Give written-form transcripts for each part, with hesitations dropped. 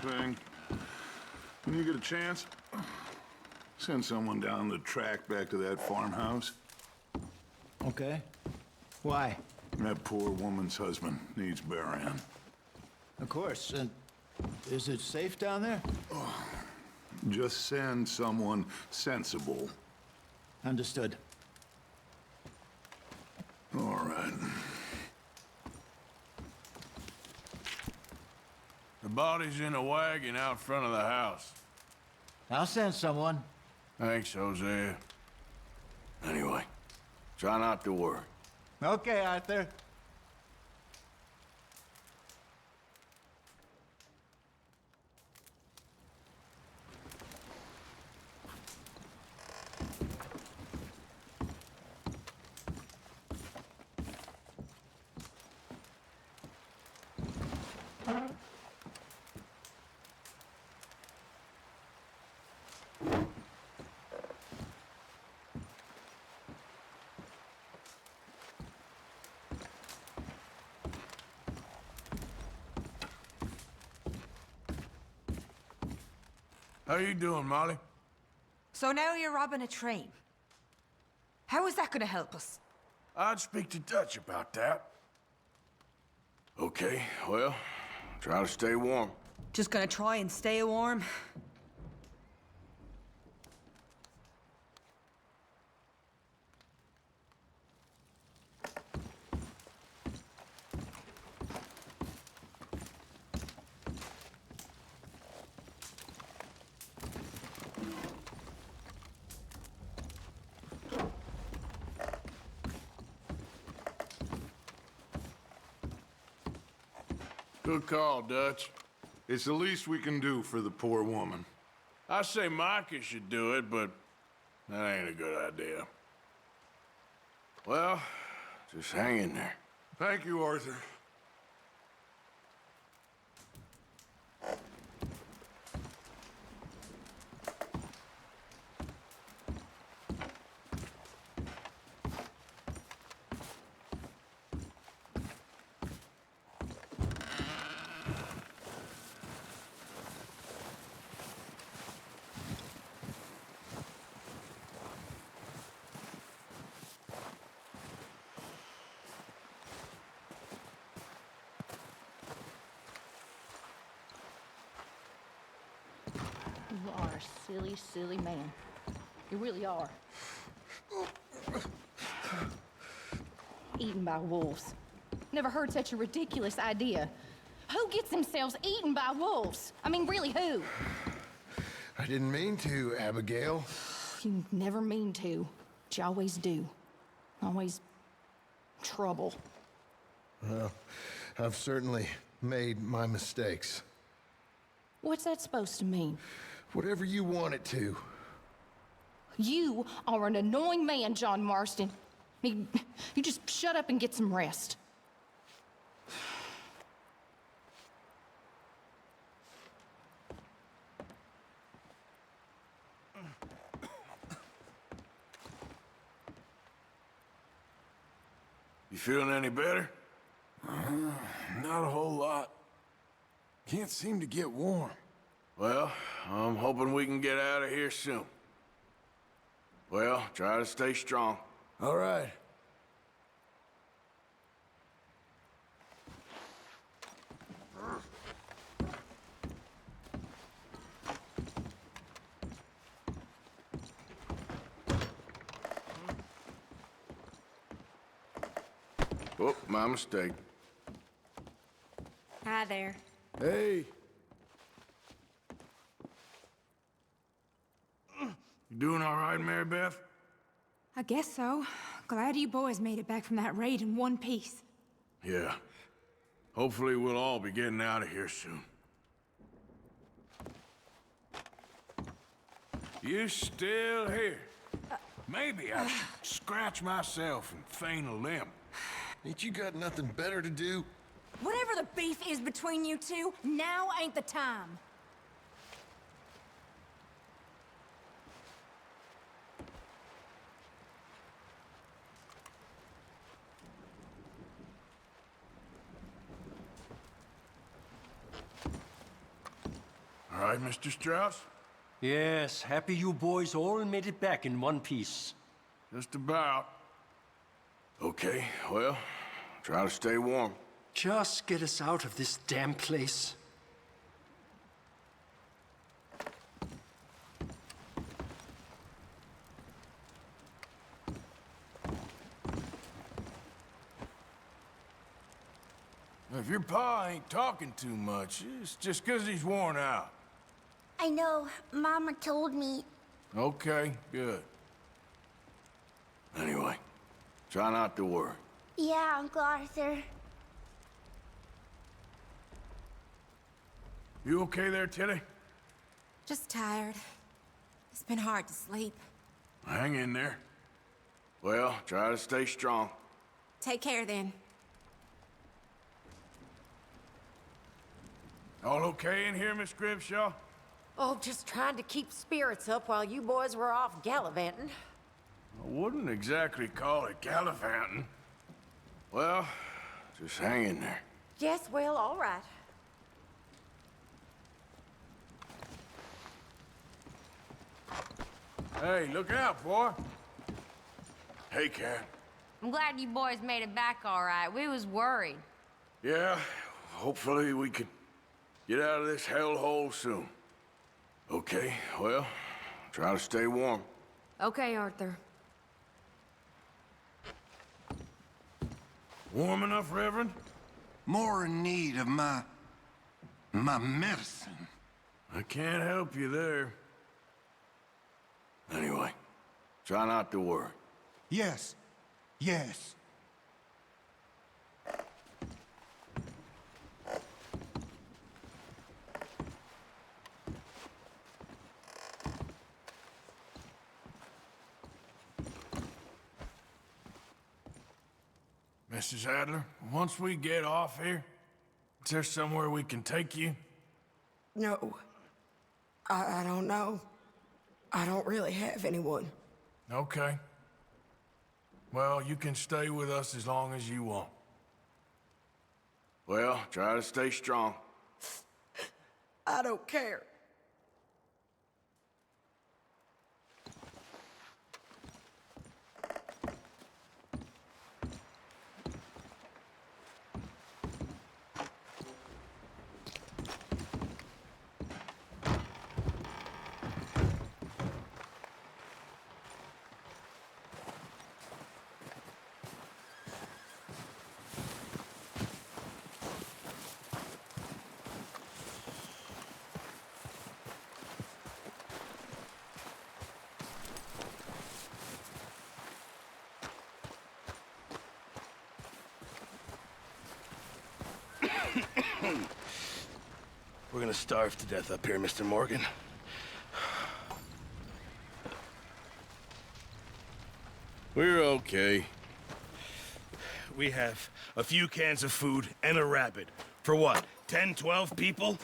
thing. When you get a chance, send someone down the track back to that farmhouse. Okay. Why? That poor woman's husband needs burying. Of course. And is it safe down there? Just send someone sensible. Understood. All right. The body's in a wagon out front of the house. I'll send someone. Thanks, Hosea. Anyway, try not to worry. Okay, Arthur. How you doing, Molly? So now you're robbing a train. How is that gonna help us? I'd speak to Dutch about that. Okay, well, try to stay warm. Just gonna try and stay warm? Good call, Dutch. It's the least we can do for the poor woman. I say Micah should do it, but that ain't a good idea. Well, just hang in there. Thank you, Arthur. You are a silly, silly man. You really are. Eaten by wolves. Never heard such a ridiculous idea. Who gets themselves eaten by wolves? I mean, really, who? I didn't mean to, Abigail. You never mean to, but you always do. Always trouble. Well, I've certainly made my mistakes. What's that supposed to mean? Whatever you want it to. You are an annoying man, John Marston. You just shut up and get some rest. You feeling any better? Not a whole lot. Can't seem to get warm. Well, I'm hoping we can get out of here soon. Well, try to stay strong. All right. Oh, my mistake. Hi there. Hey. You doing all right, Mary Beth? I guess so. Glad you boys made it back from that raid in one piece. Yeah. Hopefully we'll all be getting out of here soon. You still here? Maybe I should scratch myself and feign a limp. Ain't you got nothing better to do? Whatever the beef is between you two, now ain't the time. right, Mr. Strauss? Yes, happy you boys all made it back in one piece. Just about. Okay, well, try to stay warm. Just get us out of this damn place. If your pa ain't talking too much, it's just 'cause he's worn out. I know. Mama told me. Okay, good. Anyway, try not to worry. Yeah, Uncle Arthur. You okay there, Tilly? Just tired. It's been hard to sleep. Hang in there. Well, try to stay strong. Take care then. All okay in here, Miss Grimshaw? Oh, just trying to keep spirits up while you boys were off gallivanting. I wouldn't exactly call it gallivanting. Well, just hang in there. Yes, well, all right. Hey, look out, boy. Hey, Karen. I'm glad you boys made it back all right. We was worried. Yeah, hopefully we can get out of this hellhole soon. Okay, well, try to stay warm. Okay, Arthur. Warm enough, Reverend? More in need of my medicine. I can't help you there. Anyway, try not to worry. Yes. Yes. Mrs. Adler, once we get off here, is there somewhere we can take you? No. I don't know. I don't really have anyone. Okay. Well, you can stay with us as long as you want. Well, try to stay strong. I don't care. We're gonna starve to death up here, Mr. Morgan. We're okay. We have a few cans of food and a rabbit. For what, 10, 12 people?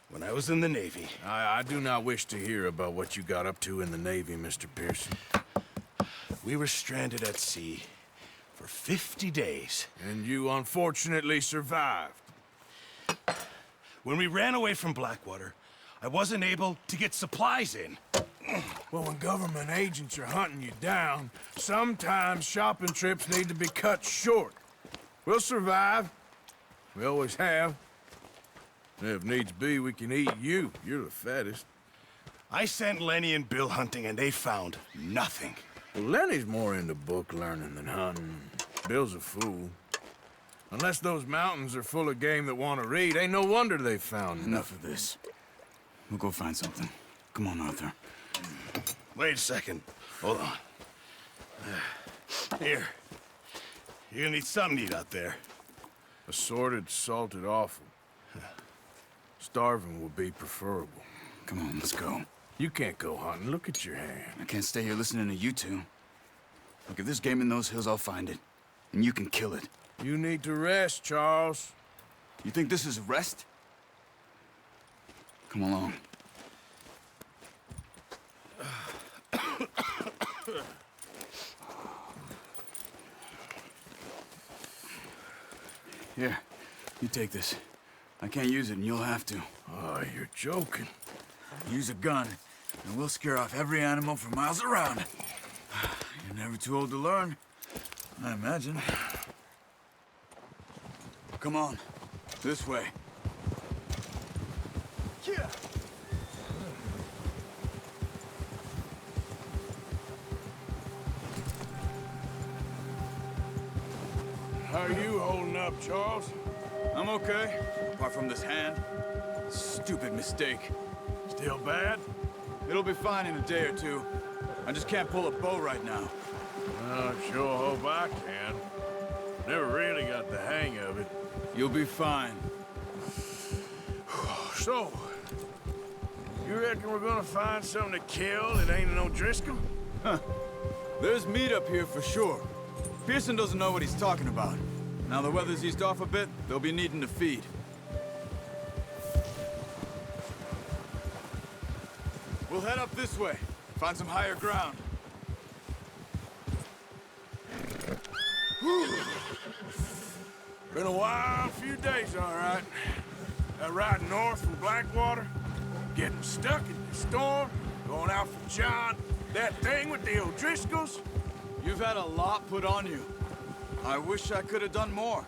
When I was in the Navy... I do not wish to hear about what you got up to in the Navy, Mr. Pearson. We were stranded at sea for 50 days. And you unfortunately survived. When we ran away from Blackwater, I wasn't able to get supplies in. Well, when government agents are hunting you down, sometimes shopping trips need to be cut short. We'll survive. We always have. And if needs be, we can eat you. You're the fattest. I sent Lenny and Bill hunting, and they found nothing. Well, Lenny's more into book learning than hunting. Bill's a fool. Unless those mountains are full of game that want to read, ain't no wonder they found Enough of this. We'll go find something. Come on, Arthur. Wait a second. Hold on. Here. You're gonna need something to eat out there. Assorted, salted offal. Starving would be preferable. Come on, let's go. You can't go hunting. Look at your hand. I can't stay here listening to you two. Look, if there's game in those hills, I'll find it. And you can kill it. You need to rest, Charles. You think this is rest? Come along. Here, you take this. I can't use it, and you'll have to. Oh, you're joking. Use a gun, and we'll scare off every animal for miles around. You're never too old to learn, I imagine. Come on, this way. Yeah. How are you holding up, Charles? I'm okay, apart from this hand. Stupid mistake. Still bad? It'll be fine in a day or two. I just can't pull a bow right now. I sure hope I can. Never really got the hang of it. You'll be fine. So, you reckon we're gonna find something to kill that ain't no Driscoll? Huh. There's meat up here for sure. Pearson doesn't know what he's talking about. Now the weather's eased off a bit, they'll be needing to feed. We'll head up this way, find some higher ground. Been a wild few days, all right. That ride north from Blackwater, getting stuck in the storm, going out for John, that thing with the O'Driscolls. You've had a lot put on you. I wish I could have done more.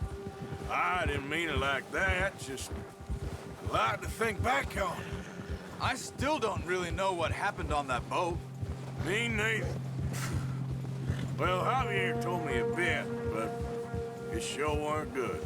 I didn't mean it like that, just a lot to think back on. I still don't really know what happened on that boat. Me neither. Well, Javier told me a bit, but it sure weren't good.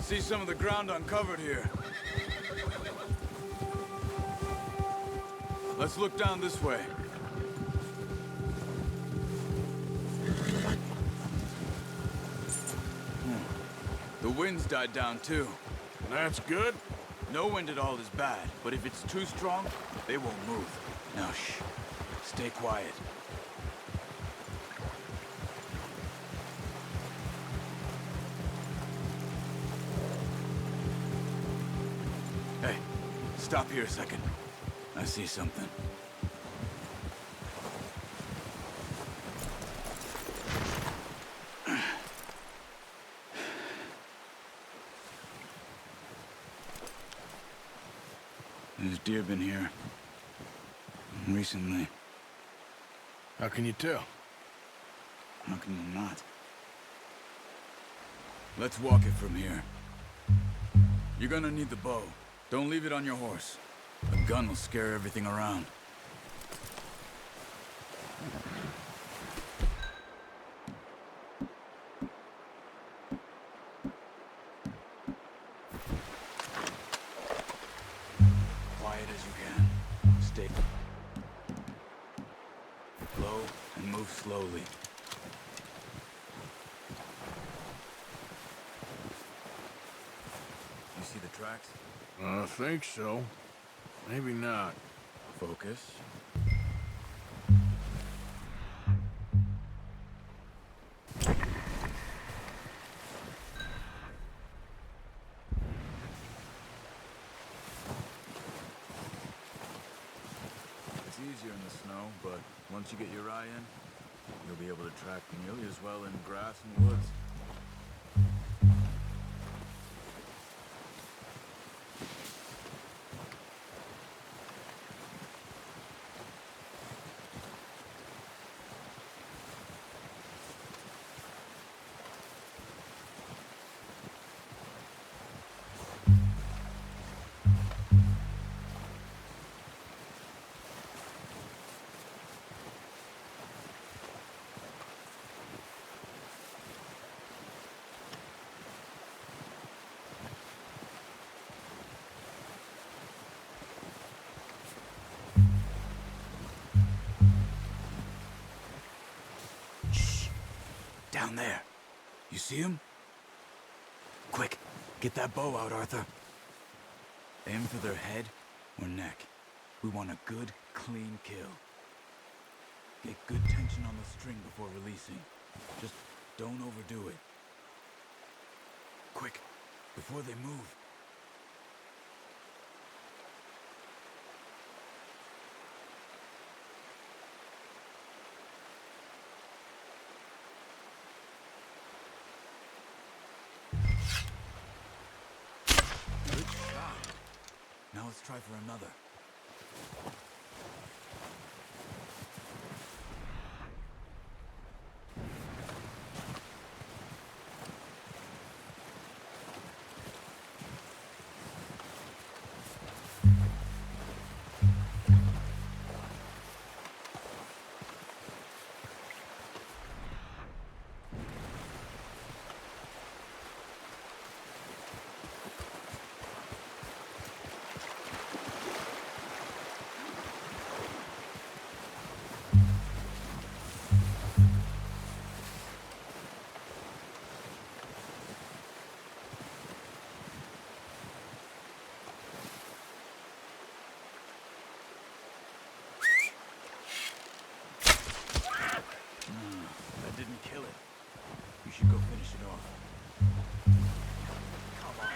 See some of the ground uncovered here. Let's look down this way. The wind's died down too. That's good. No wind at all is bad, but if it's too strong, they won't move. Now shh, stay quiet. Hey, stop here a second. I see something. There's deer been here. Recently. How can you tell? How can you not? Let's walk it from here. You're gonna need the bow. Don't leave it on your horse. A gun will scare everything around. Quiet as you can. Stay low and move slowly. You see the tracks? I think so. Maybe not. Focus. It's easier in the snow, but once you get your eye in, you'll be able to track nearly as well in grass and woods. down there. You see him? Quick, get that bow out, Arthur. Aim for their head or neck. We want a good, clean kill. Get good tension on the string before releasing. Just don't overdo it. Quick, before they move. Good shot. Now let's try for another. That didn't kill it. You should go finish it off. Come on.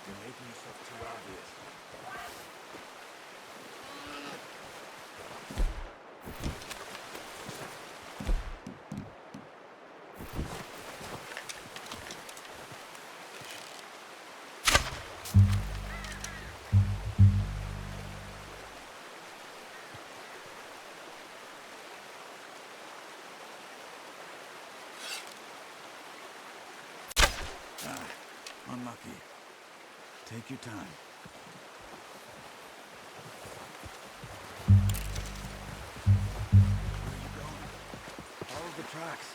You're making yourself too obvious. Unlucky. Take your time. Where are you going? Follow the tracks.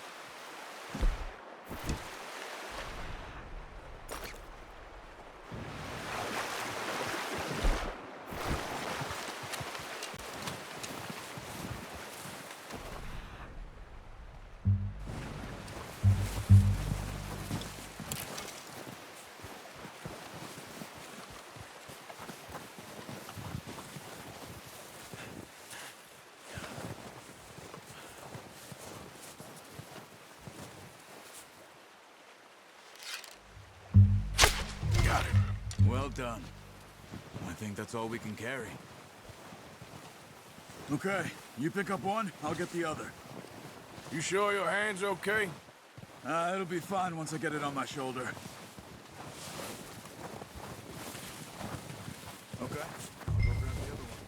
Well done. I think that's all we can carry. Okay, you pick up one, I'll get the other. You sure your hand's okay? It'll be fine once I get it on my shoulder. Okay, I'll go grab the other one.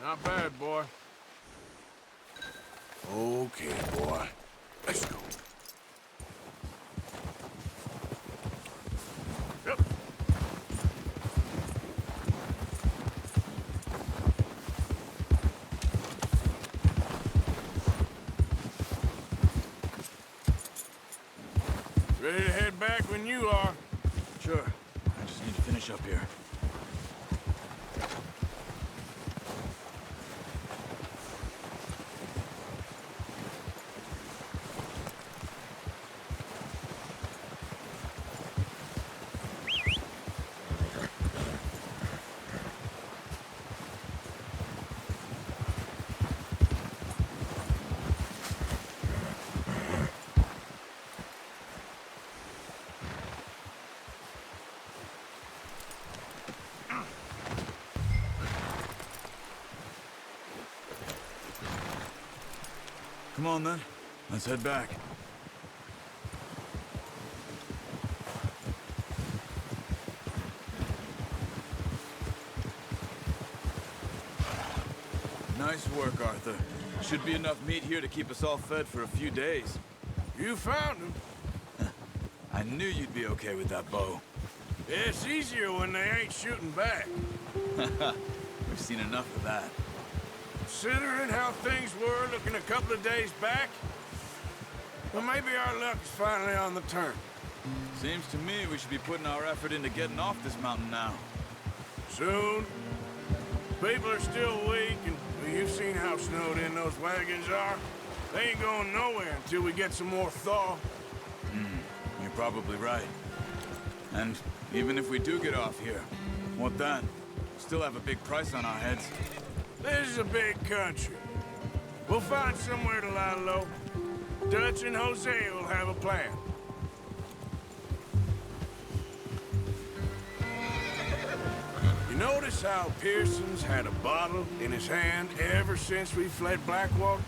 Not bad, boy. Okay, boy. Let's go. Yep. Ready to head back when you are. Sure. I just need to finish up here. Come on, then. Let's head back. Nice work, Arthur. Should be enough meat here to keep us all fed for a few days. You found him. I knew you'd be okay with that bow. It's easier when they ain't shooting back. We've seen enough of that. Considering how things were looking a couple of days back, well, maybe our luck is finally on the turn. Seems to me we should be putting our effort into getting off this mountain now. Soon. People are still weak, and well, you've seen how snowed in those wagons are. They ain't going nowhere until we get some more thaw. You're probably right. And even if we do get off here, what then? Still have a big price on our heads. This is a big country. We'll find somewhere to lie low. Dutch and Jose will have a plan. You notice how Pearson's had a bottle in his hand ever since we fled Blackwater?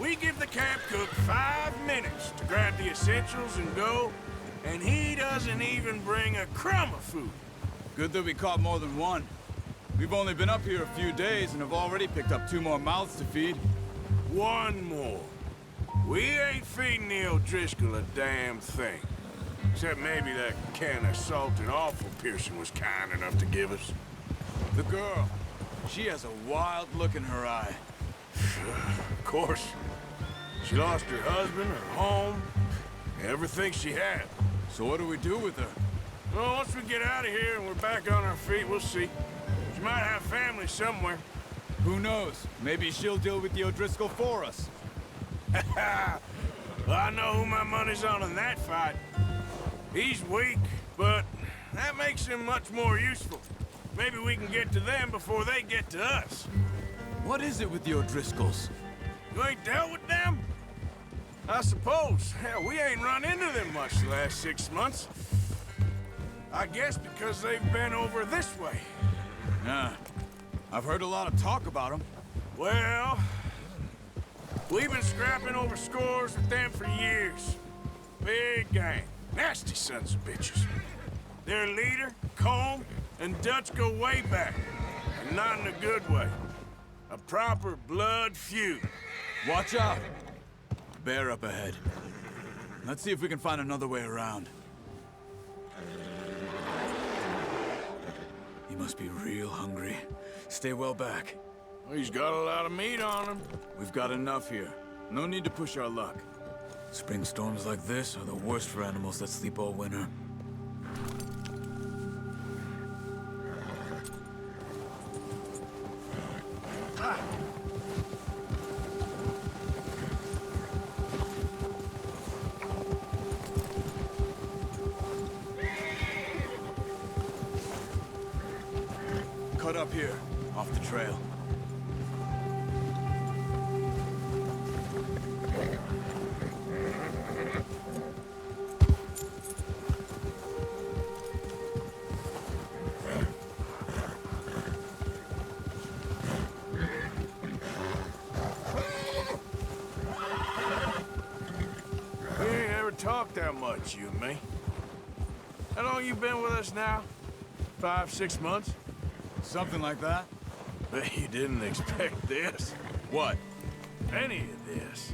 We give the camp cook 5 minutes to grab the essentials and go, and he doesn't even bring a crumb of food. Good that we caught more than one. We've only been up here a few days and have already picked up 2 more mouths to feed. One more. We ain't feeding the O'Driscoll a damn thing. Except maybe that can of salted offal Pearson was kind enough to give us. The girl. She has a wild look in her eye. Of course. She lost her husband, her home, everything she had. So what do we do with her? Well, once we get out of here and we're back on our feet, we'll see. She might have family somewhere. Who knows? Maybe she'll deal with the O'Driscoll for us. Well, I know who my money's on in that fight. He's weak, but that makes him much more useful. Maybe we can get to them before they get to us. What is it with the O'Driscolls? You ain't dealt with them? I suppose. Hell, we ain't run into them much the last 6 months. I guess because they've been over this way. Yeah. I've heard a lot of talk about them. Well, we've been scrapping over scores with them for years. Big gang. Nasty sons of bitches. Their leader, Combe, and Dutch go way back. And not in a good way. A proper blood feud. Watch out! Bear up ahead. Let's see if we can find another way around. He must be real hungry. Stay well back. He's got a lot of meat on him. We've got enough here. No need to push our luck. Spring storms like this are the worst for animals that sleep all winter. Cut up here, off the trail. We ain't ever talked that much, you and me. How long you been with us now? 5, 6 months? Something like that? Bet you didn't expect this. What? Any of this.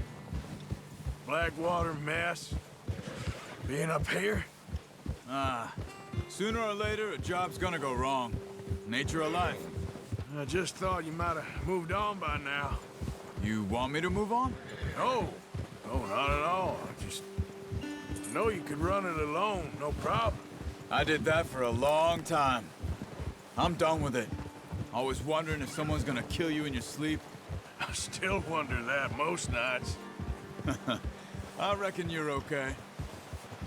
Blackwater mess. Being up here? Sooner or later, a job's gonna go wrong. Nature of life. I just thought you might have moved on by now. You want me to move on? No. No, not at all. I just know you could run it alone, no problem. I did that for a long time. I'm done with it. Always wondering if someone's gonna kill you in your sleep. I still wonder that most nights. I reckon you're okay.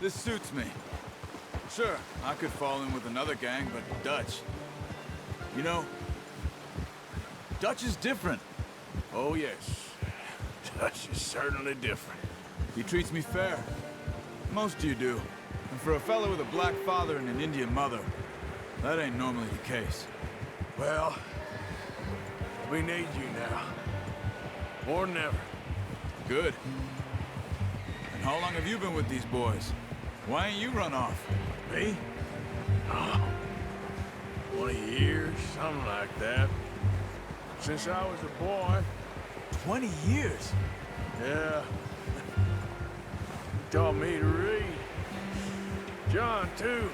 This suits me. Sure, I could fall in with another gang, but Dutch... You know, Dutch is different. Oh, yes. Dutch is certainly different. He treats me fair. Most of you do. And for a fellow with a black father and an Indian mother, that ain't normally the case. Well, we need you now. More than ever. Good. And how long have you been with these boys? Why ain't you run off? Me? Oh, 20 years, something like that. Since I was a boy. 20 years? Yeah. He taught me to read. John, too.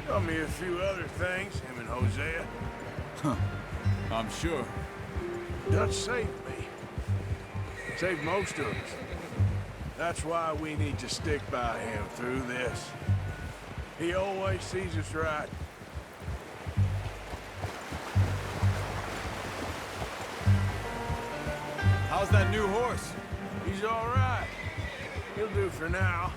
Taught me a few other things, him and Hosea. Huh. I'm sure. Dutch saved me. Saved most of us. That's why we need to stick by him through this. He always sees us right. How's that new horse? He's all right. He'll do for now.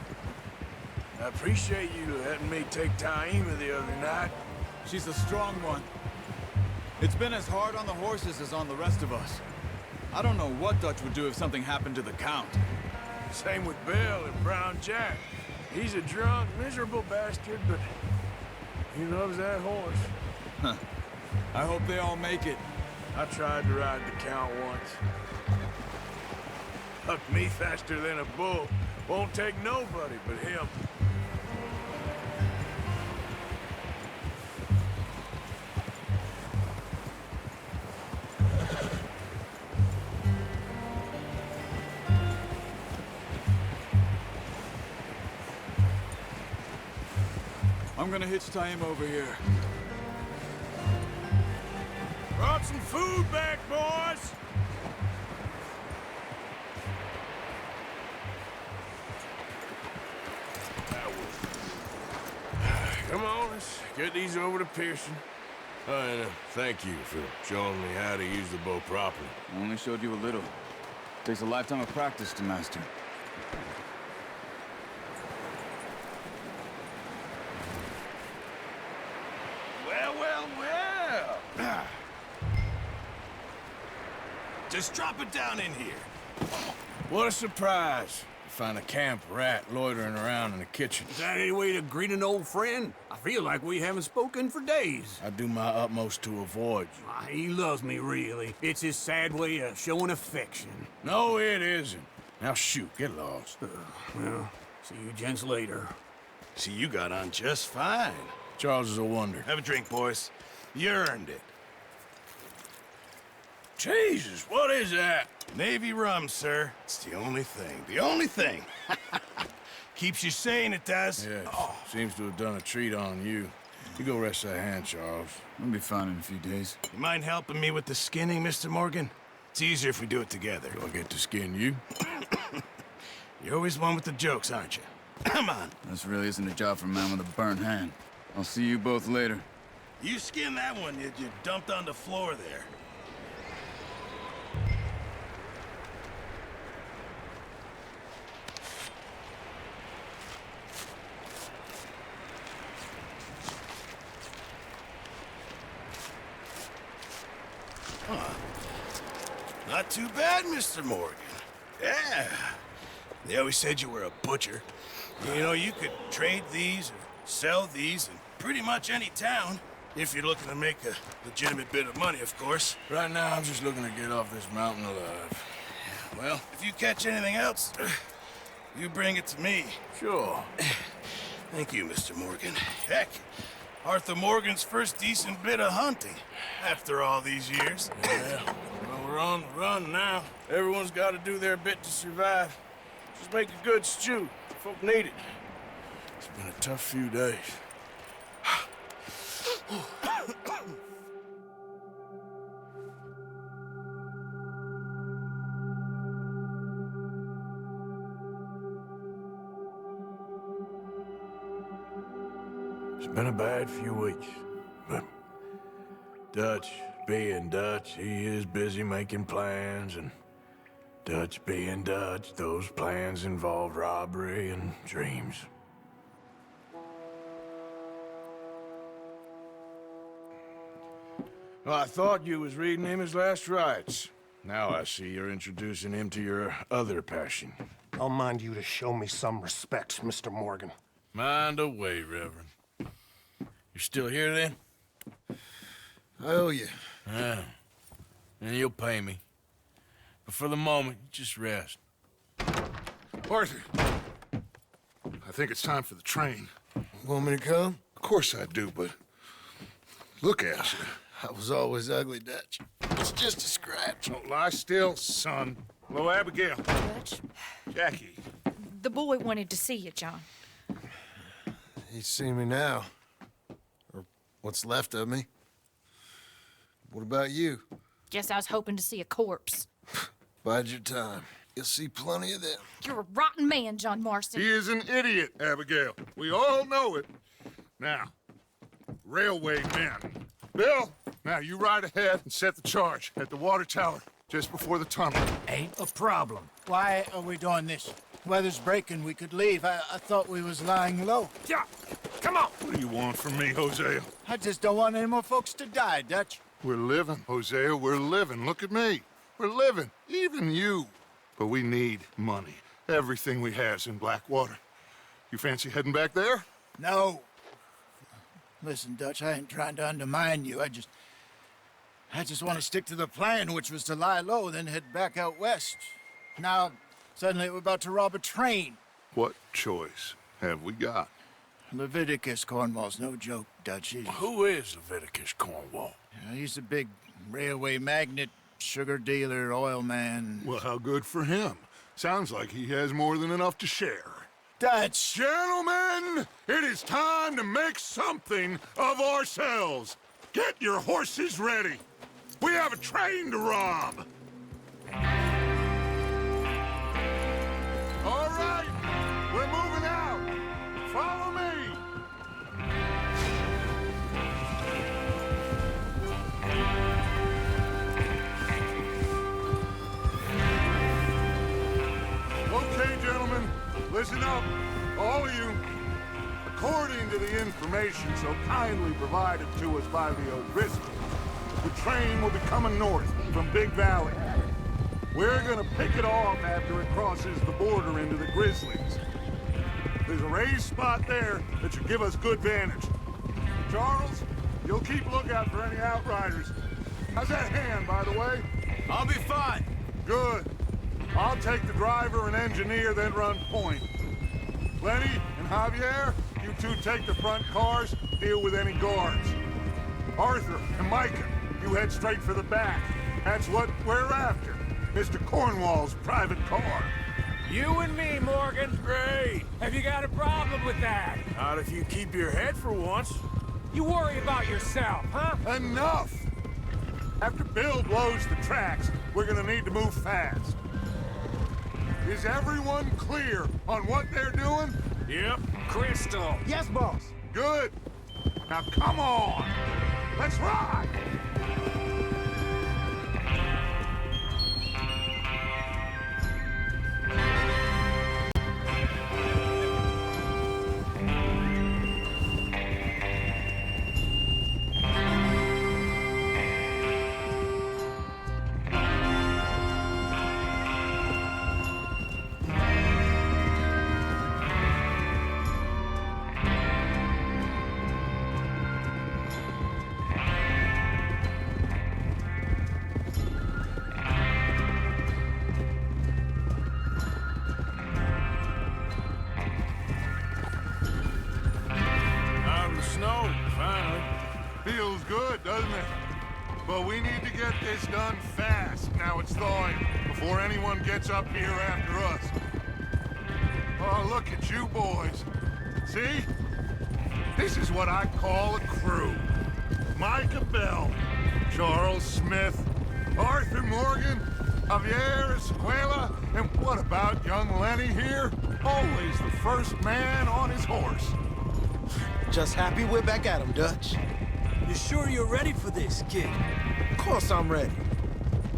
I appreciate you letting me take Taima the other night. She's a strong one. It's been as hard on the horses as on the rest of us. I don't know what Dutch would do if something happened to the Count. Same with Bill and Brown Jack. He's a drunk, miserable bastard, but he loves that horse. Huh. I hope they all make it. I tried to ride the Count once. Hucked me faster than a bull. Won't take nobody but him. I'm gonna hitch Taima over here. Brought some food back, boys! Come on, let's get these over to Pearson. And thank you for showing me how to use the bow properly. I only showed you a little. Takes a lifetime of practice to master. Well. Just drop it down in here. What a surprise. To find a camp rat loitering around in the kitchen. Is that any way to greet an old friend? I feel like we haven't spoken for days. I do my utmost to avoid you. He loves me, really. It's his sad way of showing affection. No, it isn't. Now shoot, get lost. Well, see you gents later. See, you got on just fine. Charles is a wonder. Have a drink, boys. You earned it. Jesus, what is that? Navy rum, sir. It's the only thing. The only thing. Keeps you sane, it does. Yes. Seems to have done a treat on you. You go rest that hand, Charles. I'll be fine in a few days. You mind helping me with the skinning, Mr. Morgan? It's easier if we do it together. Do I get to skin you? You're always one with the jokes, aren't you? Come on. This really isn't a job for a man with a burnt hand. I'll see you both later. You skinned that one you dumped on the floor there. Huh. Not too bad, Mr. Morgan. Yeah. They always said you were a butcher. You know, you could trade these or sell these in pretty much any town. If you're looking to make a legitimate bit of money, of course. Right now, I'm just looking to get off this mountain alive. Well, if you catch anything else, you bring it to me. Sure. Thank you, Mr. Morgan. Heck, Arthur Morgan's first decent bit of hunting after all these years. Yeah, well, we're on the run now. Everyone's got to do their bit to survive. Just make a good stew. Folk need it. It's been a tough few days. It's been a bad few weeks, but Dutch being Dutch, he is busy making plans, and Dutch being Dutch, those plans involve robbery and dreams. Well, I thought you was reading him his last rites. Now I see you're introducing him to your other passion. I'll mind you to show me some respect, Mr. Morgan. Mind away, Reverend. You still here, then? I owe you. Yeah. And you'll pay me. But for the moment, just rest. Arthur, I think it's time for the train. Want me to come? Of course I do, but look at you. I was always ugly, Dutch. It's just a scratch. Don't lie still, son. Hello, Abigail. Dutch, Jackie. the boy wanted to see you, John. He's seen me now. Or what's left of me. What about you? Guess I was hoping to see a corpse. Bide your time. You'll see plenty of them. You're a rotten man, John Marston. He is an idiot, Abigail. We all know it. Now, railway men. Bill, now you ride ahead and set the charge at the water tower just before the tunnel. Ain't a problem. Why are we doing this? Weather's breaking. We could leave. I thought we was lying low. Yeah, come on. What do you want from me, Hosea? I just don't want any more folks to die, Dutch. We're living, Hosea. We're living. Look at me. We're living. Even you. But we need money. Everything we have's in Blackwater. You fancy heading back there? No. Listen, Dutch, I ain't trying to undermine you. I just want to stick to the plan, which was to lie low, then head back out west. Now, suddenly we're about to rob a train. What choice have we got? Leviticus Cornwall's no joke, Dutch. Who is Leviticus Cornwall? He's a big railway magnate, sugar dealer, oil man. Well, how good for him. Sounds like he has more than enough to share. Dutch! Gentlemen, it is time to make something of ourselves. Get your horses ready. We have a train to rob. All right, we're moving out. Follow me. Okay, gentlemen, listen up, all of you. According to the information so kindly provided to us by the O'Driscolls, the train will be coming north from Big Valley. We're gonna pick it off after it crosses the border into the Grizzlies. There's a raised spot there that should give us good vantage. Charles, you'll keep lookout for any outriders. How's that hand, by the way? I'll be fine. Good. I'll take the driver and engineer, then run point. Lenny and Javier, you two take the front cars, deal with any guards. Arthur and Micah, you head straight for the back. That's what we're after. Mr. Cornwall's private car. You and me, Morgan. Great. Have you got a problem with that? Not if you keep your head for once. You worry about yourself, huh? Enough! After Bill blows the tracks, we're gonna need to move fast. Is everyone clear on what they're doing? Yep. Crystal. Yes, boss. Good. Now come on! Let's ride! Snow, finally. Feels good, doesn't it? But we need to get this done fast. Now it's thawing, before anyone gets up here after us. Oh, look at you boys. See? This is what I call a crew. Micah Bell, Charles Smith, Arthur Morgan, Javier Escuela, and what about young Lenny here? Always the first man on his horse. Just happy we're back at 'em, Dutch. You sure you're ready for this, kid? Of course I'm ready.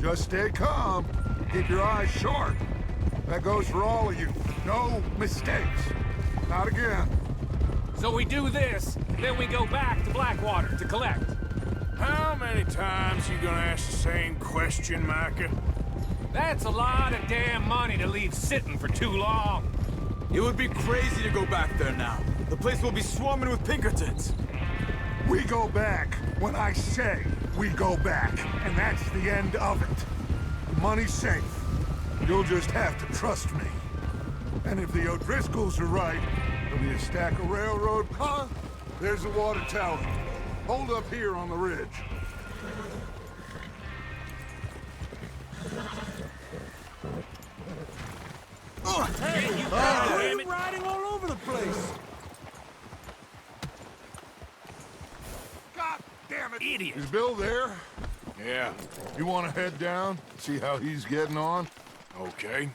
Just stay calm. Keep your eyes sharp. That goes for all of you. No mistakes. Not again. So we do this, then we go back to Blackwater to collect. How many times you gonna ask the same question, Micah? That's a lot of damn money to leave sitting for too long. It would be crazy to go back there now. The place will be swarming with Pinkertons. We go back when I say we go back, and that's the end of it. The money's safe. You'll just have to trust me. And if the O'Driscolls are right, there'll be a stack of railroad... Huh? There's the water tower. Hold up here on the ridge. You're riding all over the place. God damn it! Idiot. Is Bill there? Yeah, You want to head down, see how he's getting on? okay.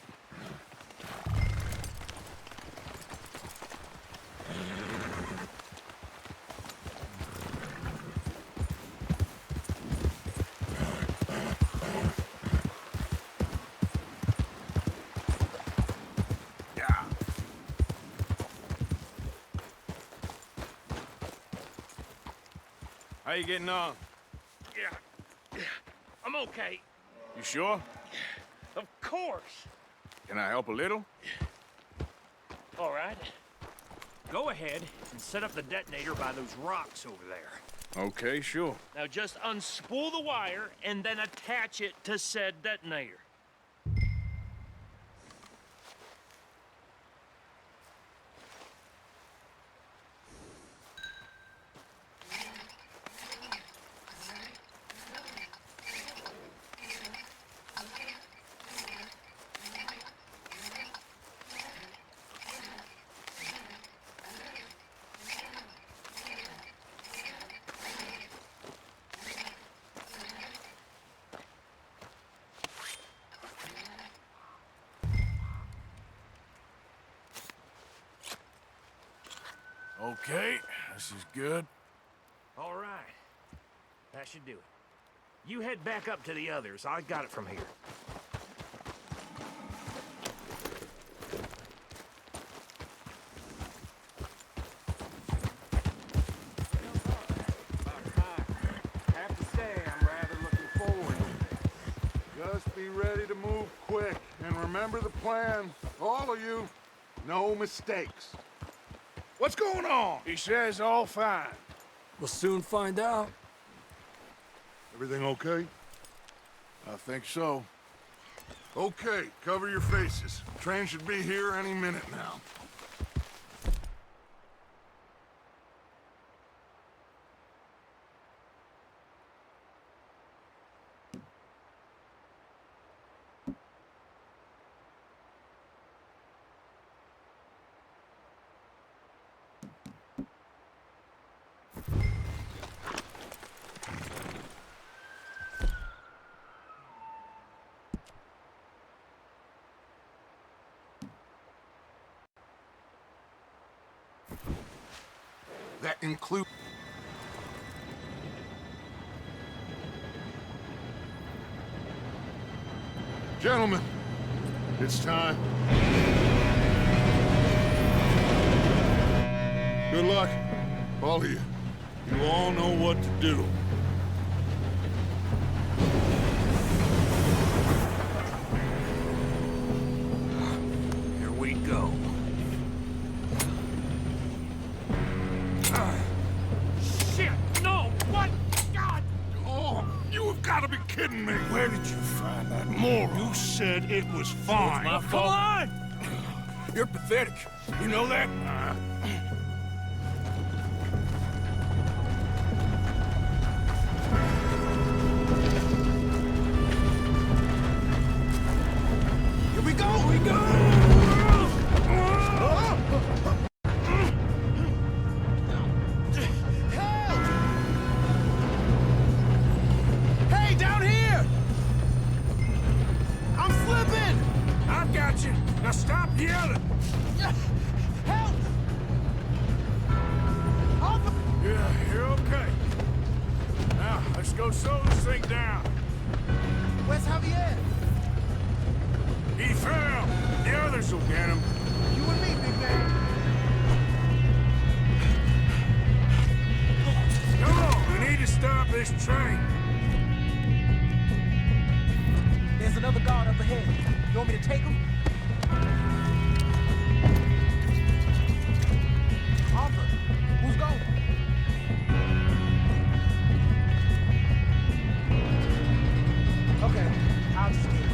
How you getting on? Yeah, I'm okay. You sure? Of course. Can I help a little? All right. Go ahead and set up the detonator by those rocks over there. Okay, sure. Now just unspool the wire and then attach it to said detonator. Okay, this is good. All right. That should do it. You head back up to the others. I got it from here. Have to say, I'm rather looking forward to this. Just be ready to move quick. And remember the plan. All of you, no mistakes. What's going on? He says all fine. We'll soon find out. Everything okay? I think so. Okay, cover your faces. Train should be here any minute now. That includes... Gentlemen, it's time. Good luck, all of you. You all know what to do. Here we go. Shit! No! What? God! Oh, you have got to be kidding me. Where did you find that moron? You said it was fine. My fault. Come on! You're pathetic. You know that? Here we go! Here we go! Hey, down here! I'm slipping! I've got you. Now stop yelling. Help! slow this thing down. Where's Javier? He fell. The others will get him. You and me, big man. Come on, we need to stop this train. There's another guard up ahead. You want me to take him? Arthur, who's going? Okay, I'll just get it.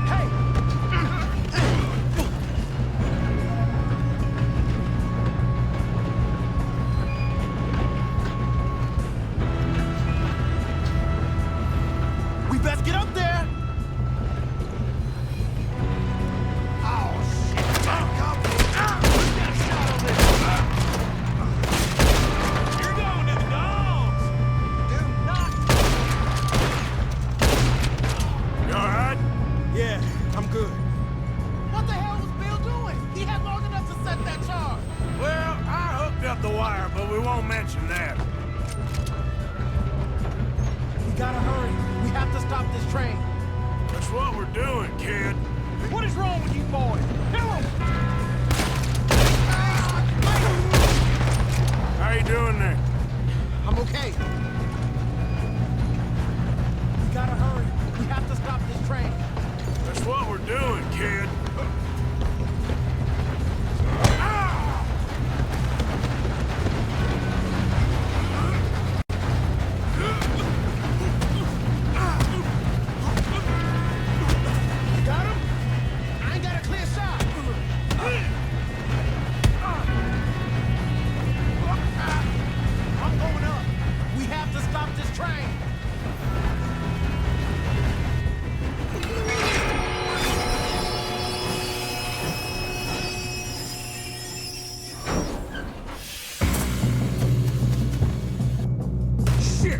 Hey! We best get up there! The wire, but we won't mention that. We gotta hurry. We have to stop this train. That's what we're doing, kid. What is wrong with you boys? Kill him! How you doing there? I'm okay. We gotta hurry. We have to stop this train. That's what we're doing, kid.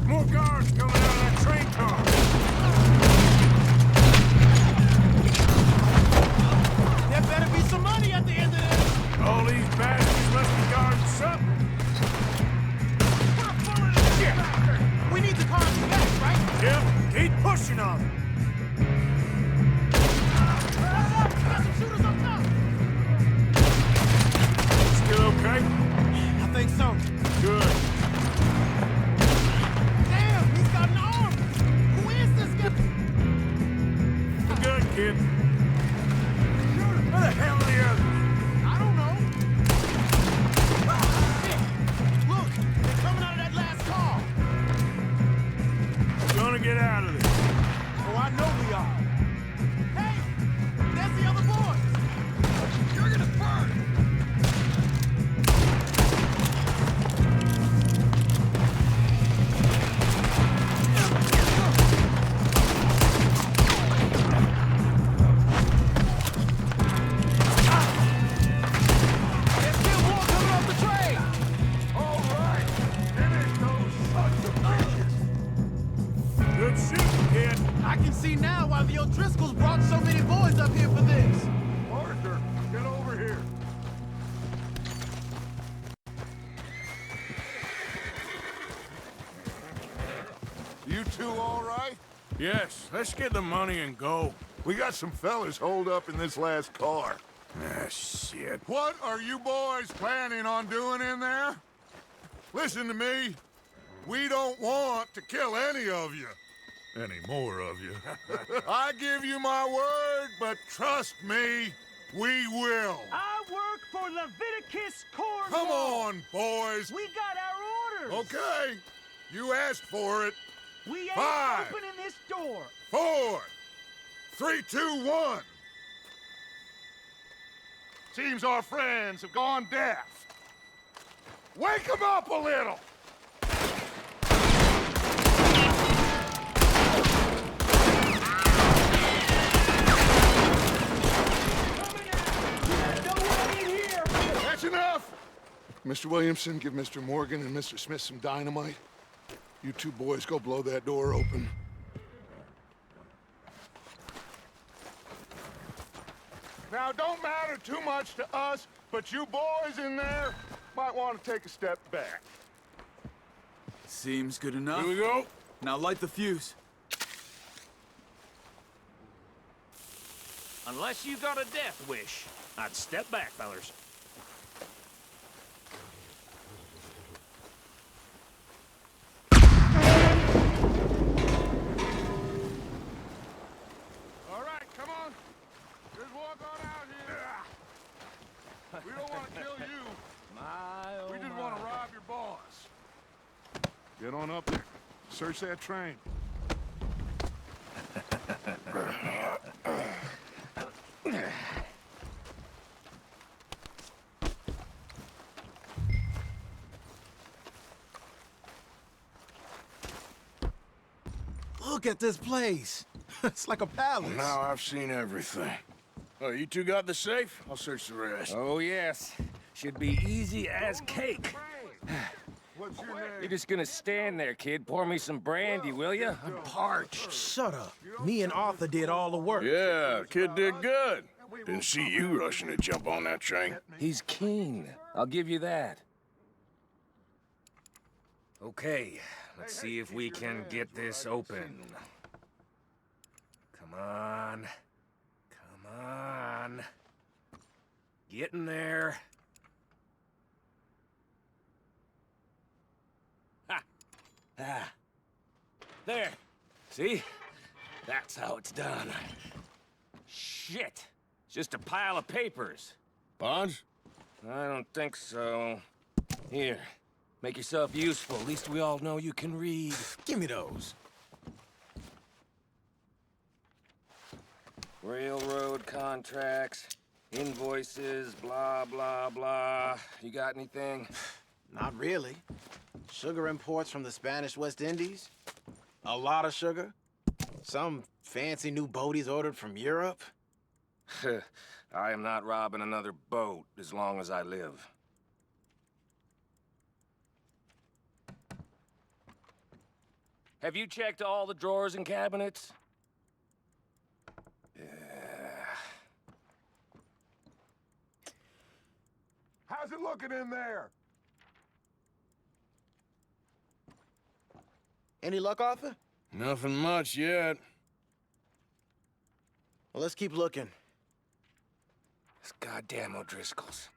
More guards coming out of that train car! There better be some money at the end of this! All these bastards must be guarding something. Shit! We need the cars back, right? Yep, keep pushing on them. Got some shooters up top! Still okay? I think so. Good. Kid. Where the hell are the others? I don't know. Shit. Look, they're coming out of that last car. We're gonna get out of this. Oh, I know we are. Hey, there's the other boys. You're gonna burn. See now why the O'Driscolls brought so many boys up here for this. Arthur, get over here. You two all right? Yes, let's get the money and go. We got some fellas holed up in this last car. Ah, shit. What are you boys planning on doing in there? Listen to me. We don't want to kill any of you. Any more of you. I give you my word, but trust me, we will. I work for Leviticus Cornwall. Come on, boys. We got our orders. Okay. You asked for it. We ain't 5, opening this door. 4, 3, 2, 1. Seems our friends have gone deaf. Wake them up a little. That's enough! Mr. Williamson, give Mr. Morgan and Mr. Smith some dynamite. You two boys go blow that door open. Now, it don't matter too much to us, but you boys in there might want to take a step back. Seems good enough. Here we go. Now light the fuse. Unless you got a death wish, I'd step back, fellers. All right, come on. Just walk on out here. We don't want to kill you. We just want to rob your boss. Get on up there. Search that train. Look at this place. It's like a palace. Now I've seen everything. Oh, you two got the safe? I'll search the rest. Oh, yes. Should be easy as cake. What's your name? You're just gonna stand there, kid. Pour me some brandy, will you? I'm parched. Shut up. Me and Arthur did all the work. Yeah, kid did good. Didn't see you rushing to jump on that train. He's keen. I'll give you that. Okay, let's see if we can get this open. Come on. Come on. Get in there. Ha! Ah. There. See? That's how it's done. Shit. It's just a pile of papers. Bonds? I don't think so. Here. Make yourself useful. At least we all know you can read. Give me those. Railroad contracts, invoices, blah, blah, blah. You got anything? Not really. Sugar imports from the Spanish West Indies. A lot of sugar. Some fancy new boat he's ordered from Europe. I am not robbing another boat as long as I live. Have you checked all the drawers and cabinets? How's it looking in there? Any luck, Arthur? Nothing much yet. Well, let's keep looking. This goddamn O'Driscolls.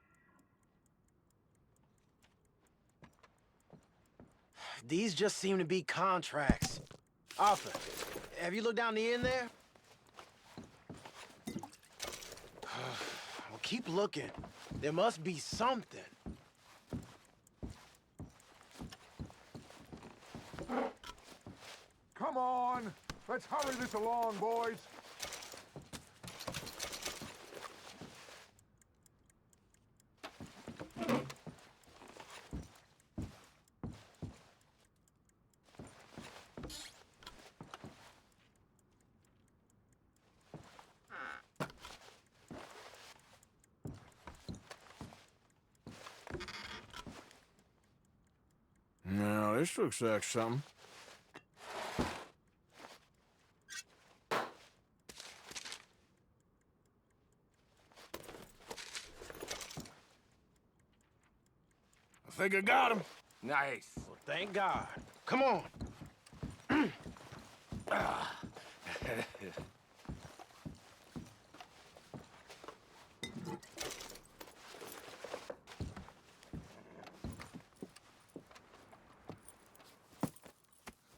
These just seem to be contracts. Arthur, have you looked down the end there? Well, keep looking. There must be something. Come on. Let's hurry this along, boys. Now, this looks like something. I think I got him. Nice. Well, thank God. Come on.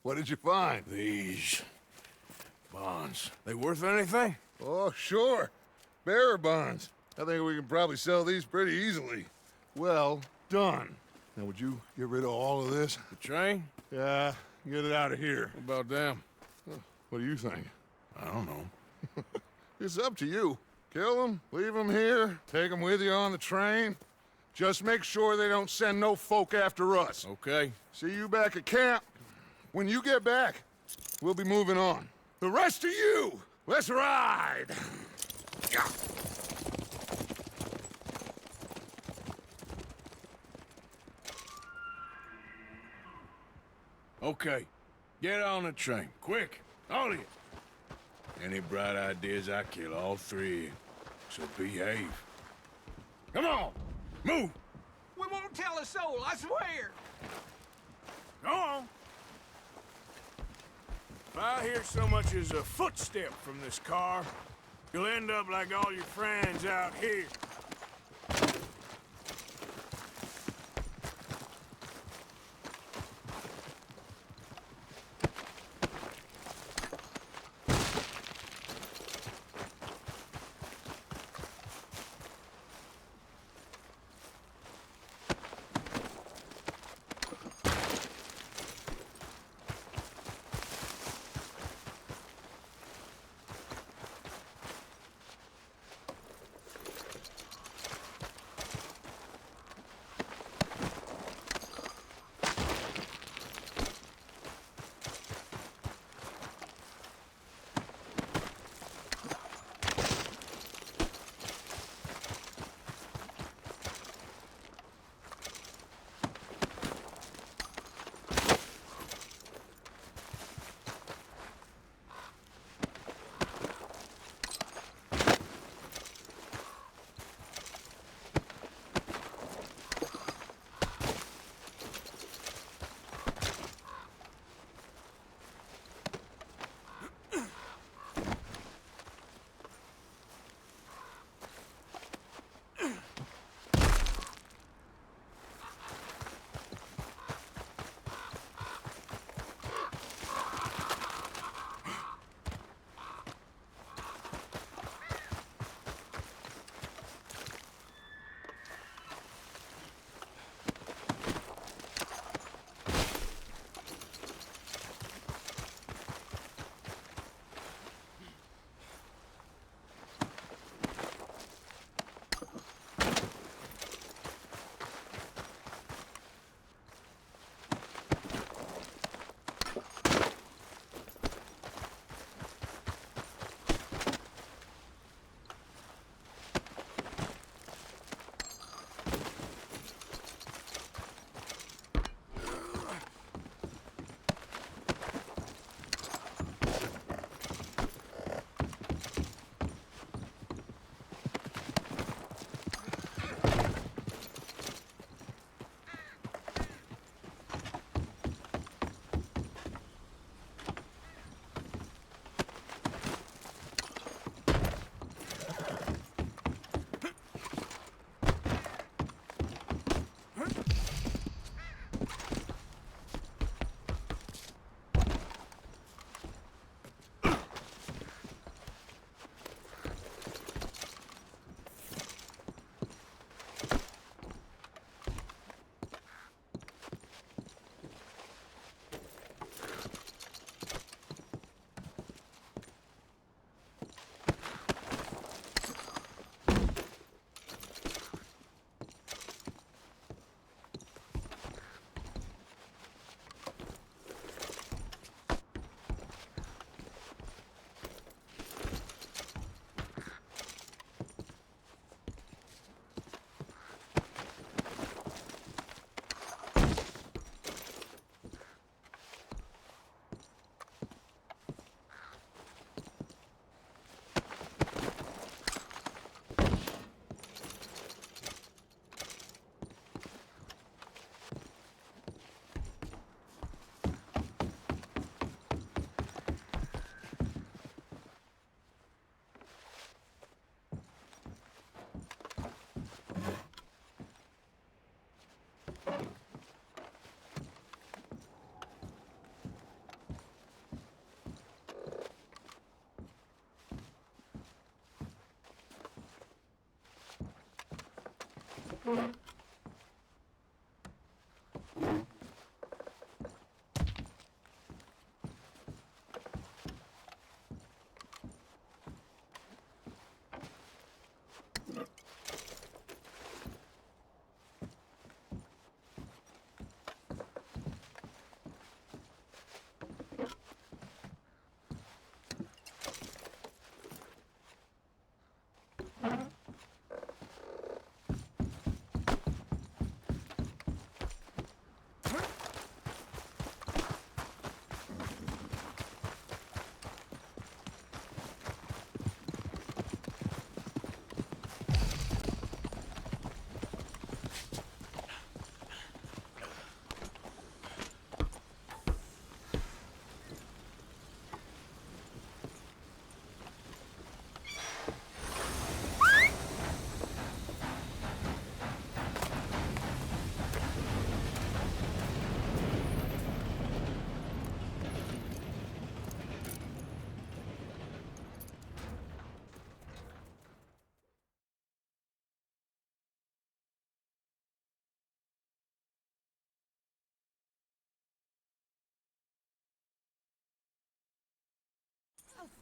What did you find? These bonds. They worth anything? Oh, sure. Bearer bonds. I think we can probably sell these pretty easily. Well done. Now, would you get rid of all of this? The train? Yeah, get it out of here. What about them? What do you think? I don't know. It's up to you. Kill them, leave them here, take them with you on the train. Just make sure they don't send no folk after us. Okay. See you back at camp. When you get back, we'll be moving on. The rest of you, let's ride! Okay. Get on the train. Quick. All of you. Any bright ideas, I kill all three. So behave. Come on! Move! We won't tell a soul, I swear. Go on. If I hear so much as a footstep from this car, you'll end up like all your friends out here.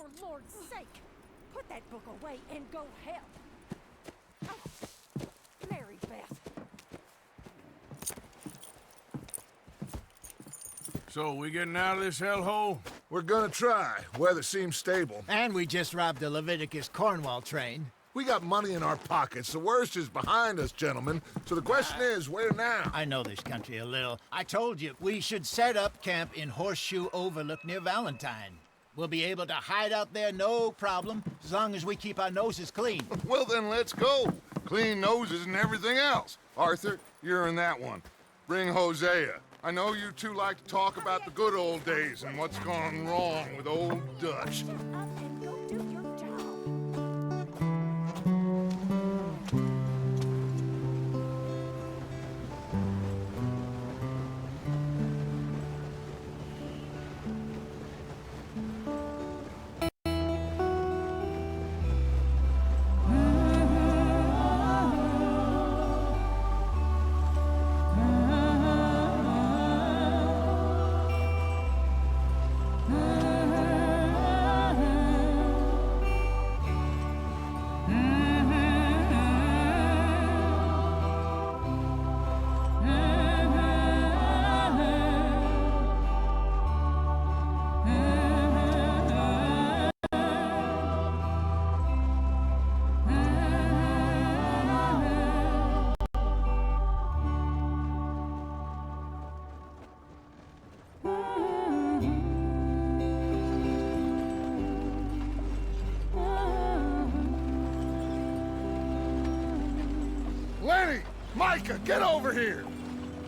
for Lord's sake, put that book away and go help. Oh, Mary Beth. So, we getting out of this hellhole? We're gonna try. Weather seems stable. And we just robbed the Leviticus Cornwall train. We got money in our pockets. The worst is behind us, gentlemen. So the question is, where now? I know this country a little. I told you, we should set up camp in Horseshoe Overlook near Valentine. We'll be able to hide out there, no problem, as long as we keep our noses clean. Well, then let's go. Clean noses and everything else. Arthur, you're in that one. Bring Hosea. I know you two like to talk about the good old days and what's gone wrong with old Dutch. Lenny! Micah, get over here!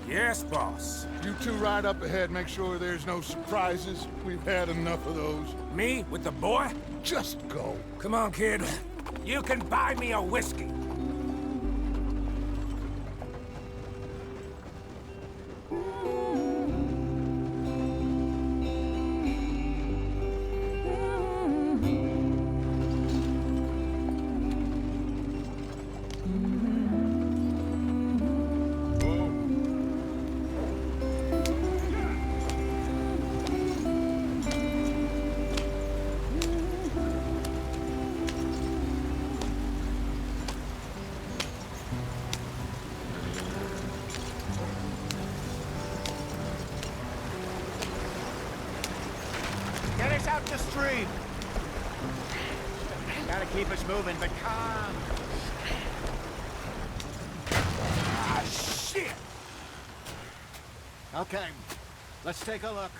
Yes, boss. You two ride up ahead, make sure there's no surprises. We've had enough of those. Me with the boy? Just go. Come on, kid. You can buy me a whiskey. Get us out the stream. Gotta keep us moving, but calm. Ah, shit! Okay, let's take a look.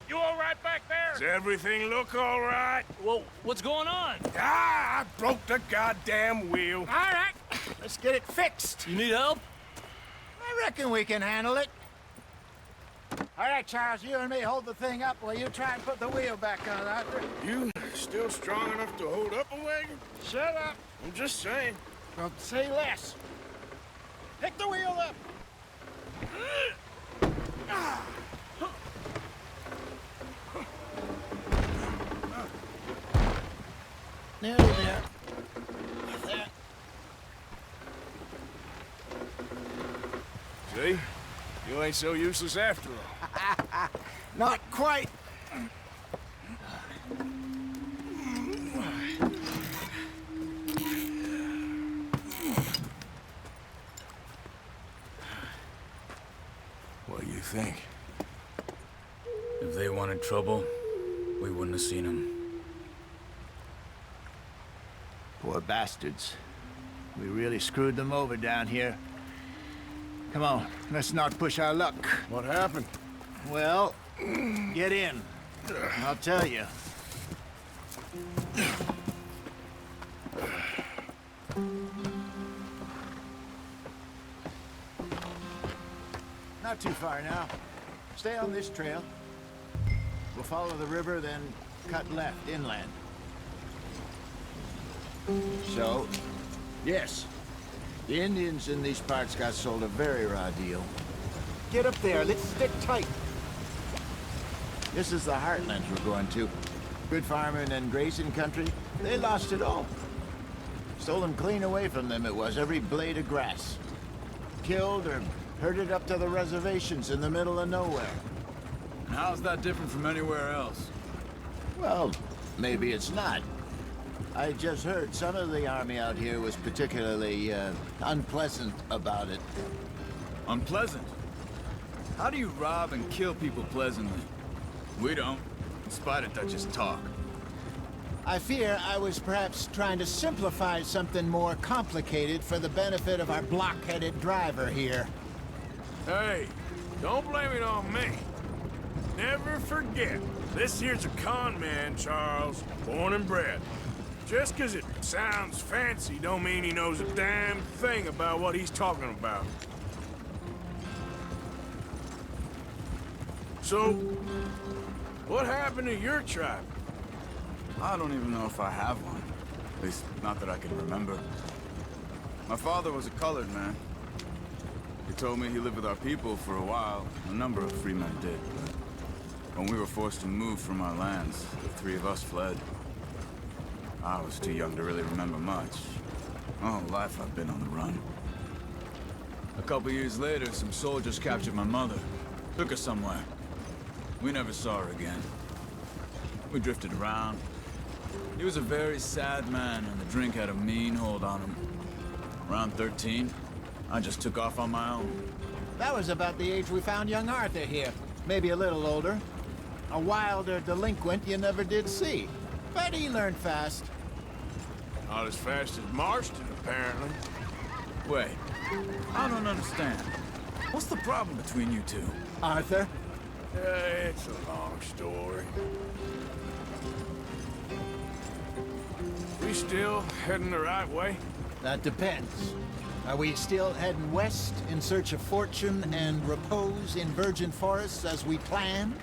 You all right back there? Does everything look all right? Well, what's going on? Ah, I broke the goddamn wheel. All right, let's get it fixed. You need help? I reckon we can handle it. All right, Charles, you and me hold the thing up while you try and put the wheel back on, Arthur. You still strong enough to hold up a wagon? Shut up. I'm just saying. Well, say less. Pick the wheel up. Nearly there. There. See? You ain't so useless after all. Not quite. What do you think? If they wanted trouble, we wouldn't have seen them. Poor bastards. We really screwed them over down here. Come on, let's not push our luck. What happened? Well, get in. I'll tell you. Not too far now. Stay on this trail. We'll follow the river, then cut left inland. So, yes, the Indians in these parts got sold a very raw deal. Get up there, let's stick tight. This is the heartlands we're going to. Good farming and grazing country, they lost it all. Stolen clean away from them it was, every blade of grass. Killed or herded up to the reservations in the middle of nowhere. How's that different from anywhere else? Well, maybe it's not. I just heard some of the army out here was particularly unpleasant about it. Unpleasant? How do you rob and kill people pleasantly? We don't, in spite of Dutch's talk. I fear I was perhaps trying to simplify something more complicated for the benefit of our blockheaded driver here. Hey, don't blame it on me. Never forget, this here's a con man, Charles, born and bred. Just 'cause it sounds fancy don't mean he knows a damn thing about what he's talking about. So, what happened to your tribe? I don't even know if I have one. At least, not that I can remember. My father was a colored man. He told me he lived with our people for a while. A number of free men did, but when we were forced to move from our lands, the three of us fled. I was too young to really remember much. My whole life I've been on the run. A couple years later, some soldiers captured my mother. Took her somewhere. We never saw her again. We drifted around. He was a very sad man, and the drink had a mean hold on him. Around 13, I just took off on my own. That was about the age we found young Arthur here. Maybe a little older. A wilder delinquent you never did see. But he learned fast. Not as fast as Marston, apparently. Wait, I don't understand. What's the problem between you two? Arthur? It's a long story. We still heading the right way? That depends. Are we still heading west in search of fortune and repose in virgin forests as we planned?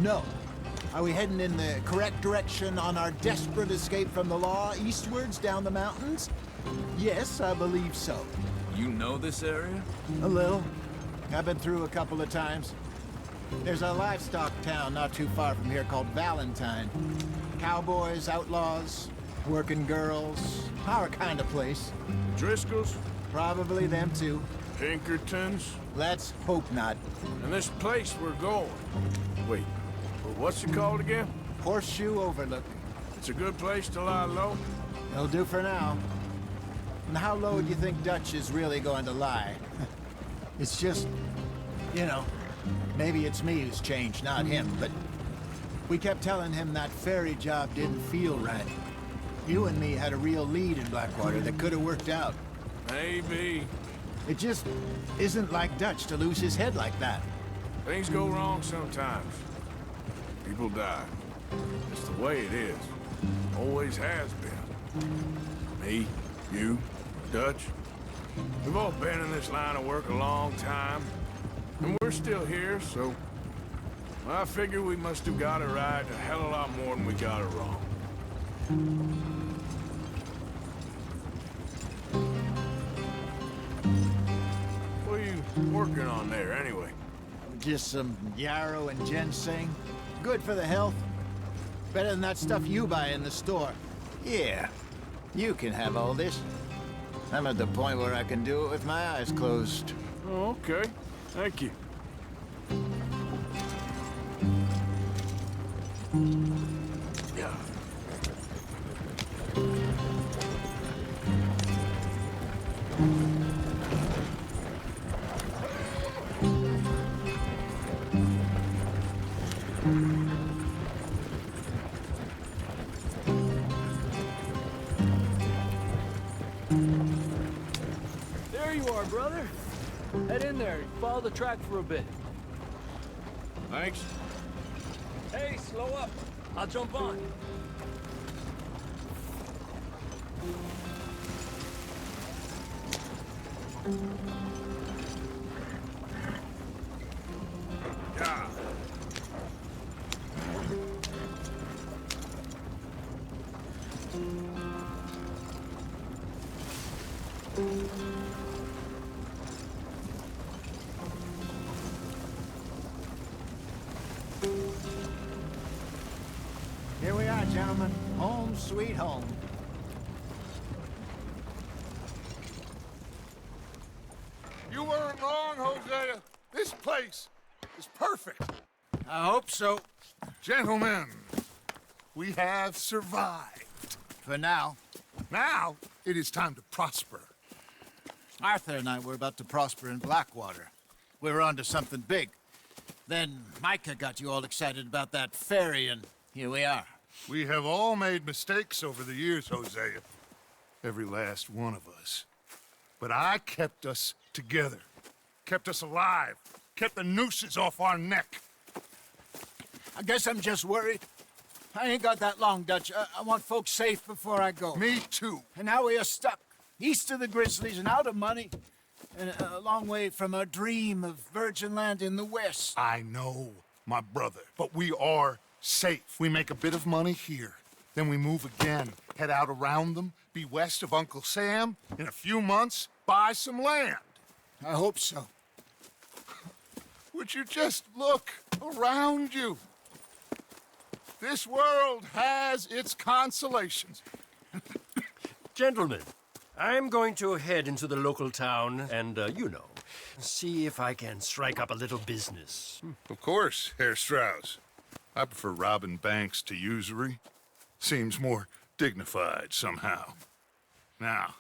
No. Are we heading in the correct direction on our desperate escape from the law eastwards down the mountains? Yes, I believe so. You know this area? A little. I've been through a couple of times. There's a livestock town not too far from here called Valentine. Cowboys, outlaws, working girls, our kind of place. Driscoll's? Probably them too. Pinkertons? Let's hope not. And this place we're going. Wait, what's it called again? Horseshoe Overlook. It's a good place to lie low? It'll do for now. And how low do you think Dutch is really going to lie? It's just, you know, maybe it's me who's changed, not him, but we kept telling him that ferry job didn't feel right. You and me had a real lead in Blackwater that could have worked out. Maybe. It just isn't like Dutch to lose his head like that. Things go wrong sometimes. People die. It's the way it is. Always has been. Me, you, Dutch. We've all been in this line of work a long time. And we're still here, so... I figure we must have got it right a hell of a lot more than we got it wrong. What are you working on there, anyway? Just some yarrow and ginseng. Good for the health. Better than that stuff you buy in the store. Yeah, you can have all this. I'm at the point where I can do it with my eyes closed. Oh, okay. Thank you. Yeah. There you are, brother. Head in there and follow the track for a bit. Thanks. Hey, slow up. I'll jump on. Yeah. Here we are, gentlemen. Home sweet home. You weren't wrong, Hosea. This place is perfect. I hope so. Gentlemen, We have survived. For now. Now, it is time to prosper. Arthur and I were about to prosper in Blackwater. We were onto something big. Then Micah got you all excited about that ferry, and here we are. We have all made mistakes over the years, Hosea. Every last one of us. But I kept us together. Kept us alive. Kept the nooses off our neck. I guess I'm just worried. I ain't got that long, Dutch. I want folks safe before I go. Me too. And now we are stuck. East of the Grizzlies and out of money. And a long way from a dream of virgin land in the west. I know, my brother. But we are safe. We make a bit of money here. Then we move again. Head out around them. Be west of Uncle Sam. In a few months, buy some land. I hope so. Would you just look around you? This world has its consolations. Gentlemen, I'm going to head into the local town and, see if I can strike up a little business. Of course, Herr Strauss. I prefer robbing banks to usury. Seems more dignified somehow. Now,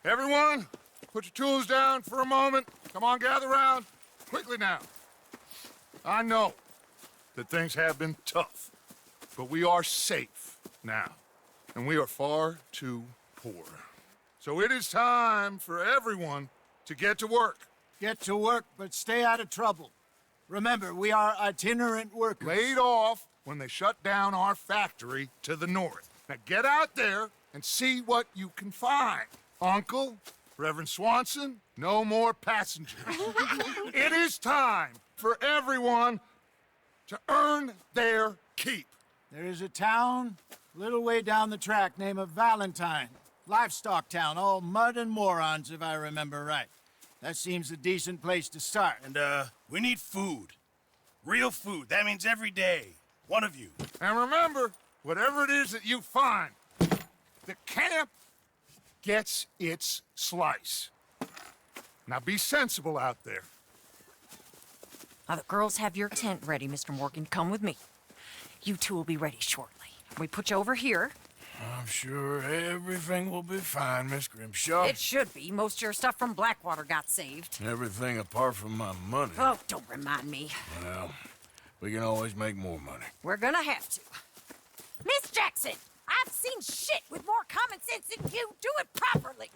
everyone, put your tools down for a moment. Come on, gather round. Quickly now. I know that things have been tough, but we are safe now, and we are far too poor. So it is time for everyone to get to work. Get to work, but stay out of trouble. Remember, we are itinerant workers. Laid off when they shut down our factory to the north. Now get out there and see what you can find. Uncle, Reverend Swanson, no more passengers. It is time for everyone to earn their keep. There is a town a little way down the track named Valentine. Livestock town, all mud and morons, if I remember right. That seems a decent place to start. And, we need food. Real food. That means every day. One of you. And remember, whatever it is that you find, the camp gets its slice. Now be sensible out there. Now, the girls have your tent ready, Mr. Morgan. Come with me. You two will be ready shortly. We put you over here. I'm sure everything will be fine, Miss Grimshaw. It should be. Most of your stuff from Blackwater got saved. Everything apart from my money. Oh, don't remind me. Well, we can always make more money. We're gonna have to. Miss Jackson, I've seen shit with more common sense than you. Do it properly.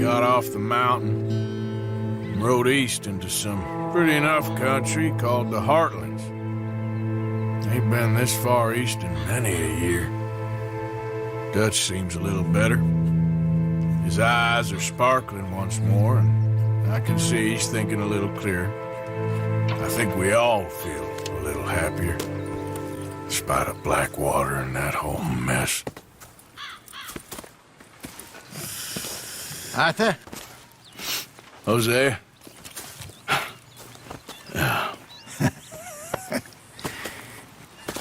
Got off the mountain and rode east into some pretty enough country called the Heartlands. Ain't been this far east in many a year. Dutch seems a little better. His eyes are sparkling once more, and I can see he's thinking a little clearer. I think we all feel a little happier, despite of Blackwater and that whole mess. Arthur? Hosea?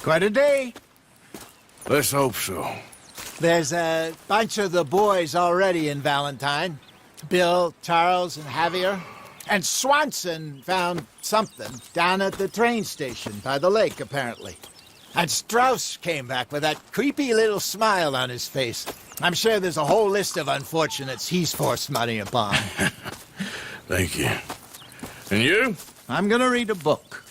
Quite a day. Let's hope so. There's a bunch of the boys already in Valentine. Bill, Charles, and Javier. And Swanson found something down at the train station by the lake, apparently. And Strauss came back with that creepy little smile on his face. I'm sure there's a whole list of unfortunates he's forced money upon. Thank you. And you? I'm gonna read a book.